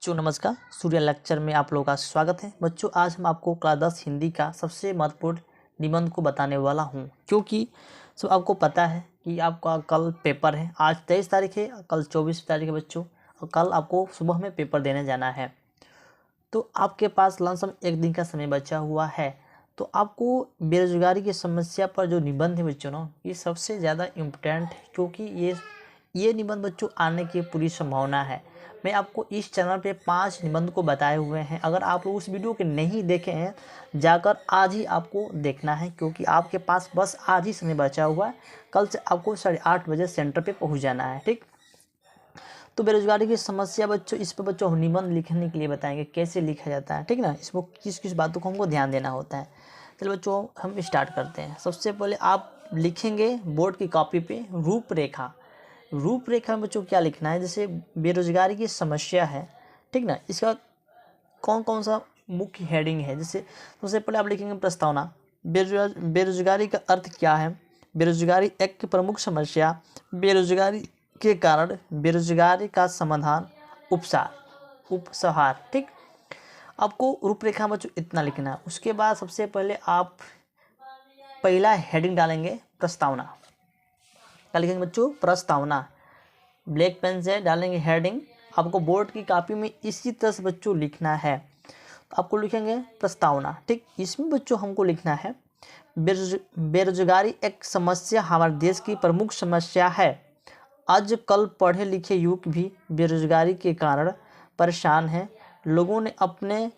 बच्चों नमस्कार। सूर्य लेक्चर में आप लोगों का स्वागत है। बच्चों आज हम आपको क्लास 10 हिंदी का सबसे महत्वपूर्ण निबंध को बताने वाला हूं, क्योंकि सब आपको पता है कि आपका कल पेपर है। आज 23 तारीख है, कल 24 तारीख है बच्चों, और कल आपको सुबह में पेपर देने जाना है। तो आपके पास लमसम एक दिन का समय बचा हुआ है। तो आपको बेरोजगारी की समस्या पर जो निबंध है बच्चों ना, ये सबसे ज़्यादा इम्पोर्टेंट है, क्योंकि ये निबंध बच्चों आने की पूरी संभावना है। मैं आपको इस चैनल पे 5 निबंध को बताए हुए हैं। अगर आप लोग उस वीडियो के नहीं देखे हैं, जाकर आज ही आपको देखना है, क्योंकि आपके पास बस आज ही समय बचा हुआ है। कल से आपको 8:30 बजे सेंटर पे पहुंच जाना है। ठीक, तो बेरोजगारी की समस्या बच्चों, इस पर बच्चों हम निबंध लिखने के लिए बताएंगे कैसे लिखा जाता है। ठीक ना, इसमें किस किस बातों को हमको ध्यान देना होता है। चलो बच्चों हम स्टार्ट करते हैं। सबसे पहले आप लिखेंगे बोर्ड की कॉपी पे रूपरेखा। रूपरेखा में बच्चों क्या लिखना है, जैसे बेरोजगारी की समस्या है, ठीक ना, इसका कौन कौन सा मुख्य हेडिंग है। जैसे सबसे पहले आप लिखेंगे प्रस्तावना। बेरोजगारी का अर्थ क्या है, बेरोजगारी एक प्रमुख समस्या, बेरोजगारी के कारण, बेरोजगारी का समाधान, उपसहार। ठीक, आपको रूपरेखा में इतना लिखना है। उसके बाद सबसे पहले आप पहला हेडिंग डालेंगे प्रस्तावना। क्या लिखेंगे बच्चों, प्रस्तावना। ब्लैक पेन से डालेंगे हेडिंग। आपको बोर्ड की कॉपी में इसी तरह से बच्चों लिखना है। तो आपको लिखेंगे प्रस्तावना। ठीक, इसमें बच्चों हमको लिखना है बेरोजगारी एक समस्या हमारे देश की प्रमुख समस्या है। आजकल पढ़े लिखे युवक भी बेरोजगारी के कारण परेशान हैं। लोगों ने अपने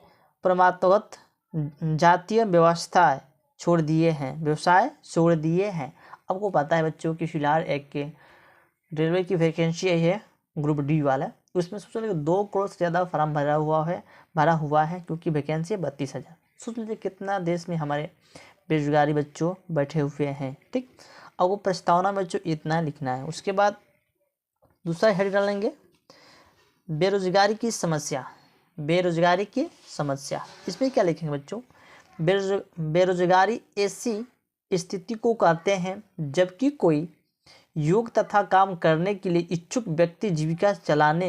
परंपरागत जातीय व्यवस्था छोड़ दिए हैं। आपको पता है बच्चों कि फिलहाल एक के रेलवे की वैकेंसी आई है, ग्रुप डी वाला, उसमें सोच लीजिए 2 करोड़ से ज़्यादा फॉर्म भरा हुआ है, क्योंकि वैकेंसी है 32,000। सोच लीजिए कितना देश में हमारे बेरोजगारी बच्चों बैठे हुए हैं। ठीक, अब वो प्रस्तावना में बच्चों इतना लिखना है। उसके बाद दूसरा हेड डालेंगे बेरोजगारी की समस्या। बेरोजगारी की समस्या, इसमें क्या लिखेंगे बच्चों, बेरोजगारी ऐसी स्थिति को कहते हैं जबकि कोई युवक तथा काम करने के लिए इच्छुक व्यक्ति जीविका चलाने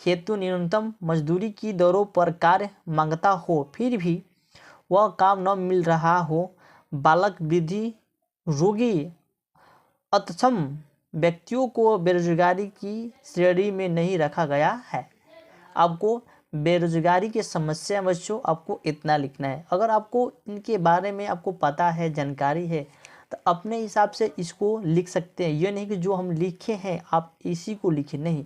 हेतु न्यूनतम मजदूरी की दरों पर कार्य मांगता हो, फिर भी वह काम न मिल रहा हो। बालक, वृद्धि, रोगी, अक्षम व्यक्तियों को बेरोजगारी की श्रेणी में नहीं रखा गया है। आपको बेरोजगारी की समस्या बच्चों आपको इतना लिखना है। अगर आपको इनके बारे में आपको पता है, जानकारी है, तो अपने हिसाब से इसको लिख सकते हैं। ये नहीं कि जो हम लिखे हैं आप इसी को लिखें, नहीं,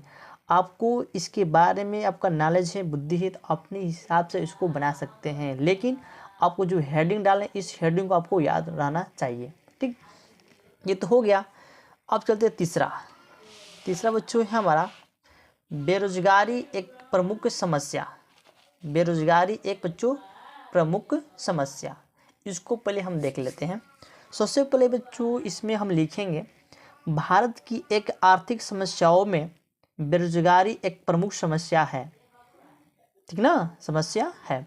आपको इसके बारे में आपका नॉलेज है, बुद्धि है, तो अपने हिसाब से इसको बना सकते हैं। लेकिन आपको जो हेडिंग डालें, इस हेडिंग को आपको याद रहना चाहिए। ठीक, ये तो हो गया। अब चलते हैं तीसरा बच्चों है हमारा बेरोजगारी एक प्रमुख समस्या। बेरोजगारी एक बच्चों प्रमुख समस्या, इसको पहले हम देख लेते हैं। सबसे पहले बच्चों इसमें हम लिखेंगे भारत की एक आर्थिक समस्याओं में बेरोजगारी एक प्रमुख समस्या है। ठीक ना, समस्या है।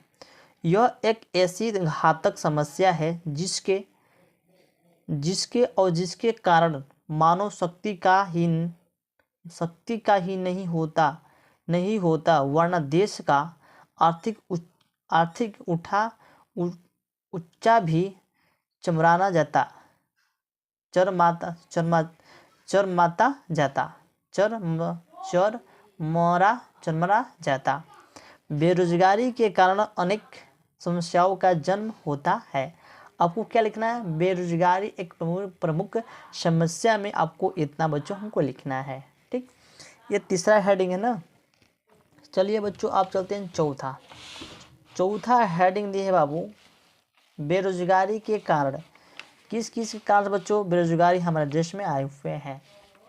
यह एक ऐसी घातक समस्या है जिसके कारण मानव शक्ति का ही नहीं होता, वरना देश का आर्थिक उच्चा भी चरमरा जाता। बेरोजगारी के कारण अनेक समस्याओं का जन्म होता है। आपको क्या लिखना है, बेरोजगारी एक प्रमुख समस्या में आपको इतना बच्चों हमको लिखना है। ठीक, ये तीसरा हेडिंग है ना। चलिए बच्चों आप चलते हैं चौथा हेडिंग दिए है बाबू, बेरोजगारी के कारण। किस किस कारण बच्चों बेरोजगारी हमारे देश में आए हुए हैं,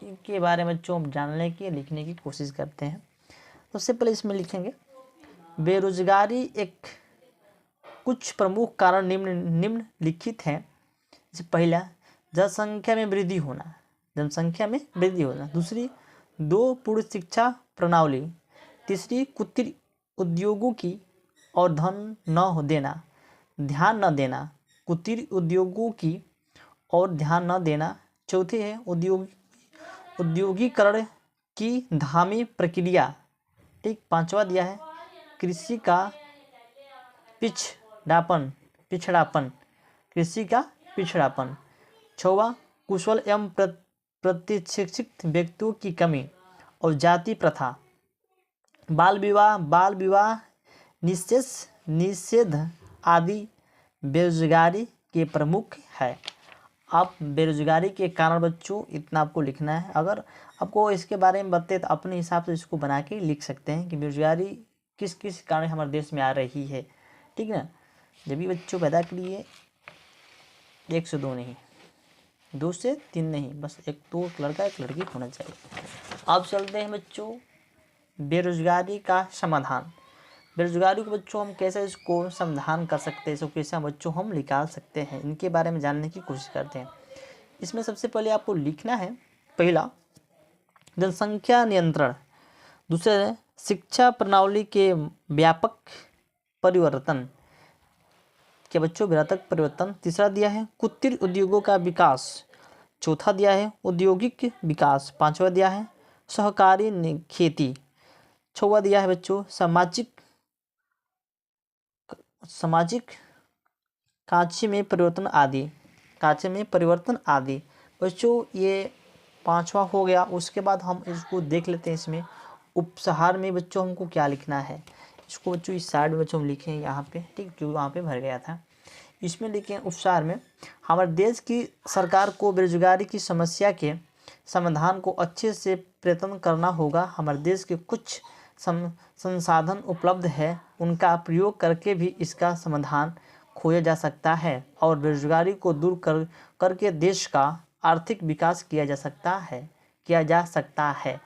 इनके बारे में बच्चों हम जानने की लिखने की कोशिश करते हैं। सबसे पहले इसमें लिखेंगे बेरोजगारी एक कुछ प्रमुख कारण निम्नलिखित हैं। जैसे पहला, जनसंख्या में वृद्धि होना। दूसरी, 2 पूर्ण शिक्षा प्रणाली। तीसरी, कुटीर उद्योगों की और ध्यान न देना। कुटीर उद्योगों की और ध्यान न देना। चौथी है औद्योगिकरण की धामी प्रक्रिया। ठीक, 5वां दिया है कृषि का पिछड़ापन, कृषि का पिछड़ापन। 6वां, कुशल एवं प्रतिशिक्षित व्यक्तियों की कमी और जाति प्रथा। बाल विवाह निषेध आदि बेरोजगारी के प्रमुख है। आप बेरोजगारी के कारण बच्चों इतना आपको लिखना है। अगर आपको इसके बारे में बताते तो अपने हिसाब से इसको बना के लिख सकते हैं कि बेरोजगारी किस किस कारण हमारे देश में आ रही है। ठीक है ना। जब भी बच्चों पैदा के लिए 1 से 2 नहीं, 2 से 3 नहीं, बस दो लड़का एक लड़की होना चाहिए। अब चलते हैं बच्चों बेरोजगारी का समाधान। बेरोजगारी को बच्चों हम कैसे इसको समाधान कर सकते हैं, इसको कैसे बच्चों हम निकाल सकते हैं, इनके बारे में जानने की कोशिश करते हैं। इसमें सबसे पहले आपको लिखना है, पहला जनसंख्या नियंत्रण, दूसरे शिक्षा प्रणाली के व्यापक परिवर्तन के बच्चों व्यापक परिवर्तन, तीसरा दिया है कुटीर उद्योगों का विकास, चौथा दिया है औद्योगिक विकास, पांचवा दिया है सहकारी खेती, छठवां दिया है बच्चों सामाजिक कांचे में परिवर्तन आदि। बच्चों ये 5वां हो गया। उसके बाद हम इसको देख लेते हैं। इसमें उपसहार में बच्चों हमको क्या लिखना है, इसको बच्चों इस साइड में बच्चों हम लिखें यहाँ पे, ठीक, जो वहाँ पे भर गया था। इसमें लिखें उपसहार में हमारे देश की सरकार को बेरोजगारी की समस्या के समाधान को अच्छे से प्रयत्न करना होगा। हमारे देश के कुछ संसाधन उपलब्ध है, उनका प्रयोग करके भी इसका समाधान खोजा जा सकता है और बेरोजगारी को दूर करके देश का आर्थिक विकास किया जा सकता है।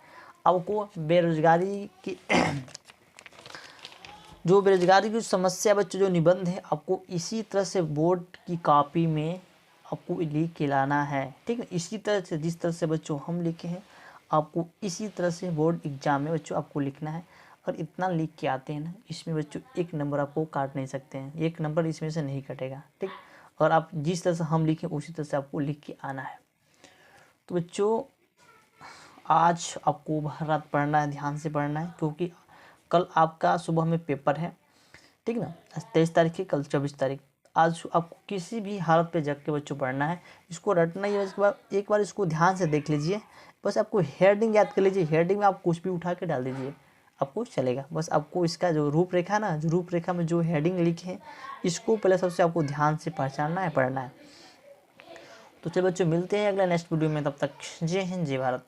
आपको बेरोजगारी की जो बेरोजगारी की समस्या बच्चों जो निबंध है, आपको इसी तरह से बोर्ड की कॉपी में आपको लिख के लाना है। ठीक है, इसी तरह से जिस तरह से बच्चों हम लिखे हैं आपको इसी तरह से बोर्ड एग्जाम में बच्चों आपको लिखना है। और इतना लिख के आते हैं ना, इसमें बच्चों 1 नंबर आपको काट नहीं सकते हैं, 1 नंबर इसमें से नहीं कटेगा। ठीक, और आप जिस तरह से हम लिखें उसी तरह से आपको लिख के आना है। तो बच्चों आज आपको भर रात पढ़ना है, ध्यान से पढ़ना है, क्योंकि कल आपका सुबह में पेपर है। ठीक ना, 23 तारीख है, कल 24 तारीख। आज आपको किसी भी हालत पे जग के बच्चों पढ़ना है, इसको रटना ही है। इसके बाद एक बार इसको ध्यान से देख लीजिए, बस आपको हेडिंग याद कर लीजिए, हेडिंग में आप कुछ भी उठा के डाल दीजिए, आपको चलेगा। बस आपको इसका जो रूपरेखा ना, जो रूपरेखा में जो हेडिंग लिखे हैं, इसको पहले सबसे आपको ध्यान से पहचानना है, पढ़ना है। तो चलिए बच्चों मिलते हैं अगले नेक्स्ट वीडियो में, तब तक जय हिंद जय भारत।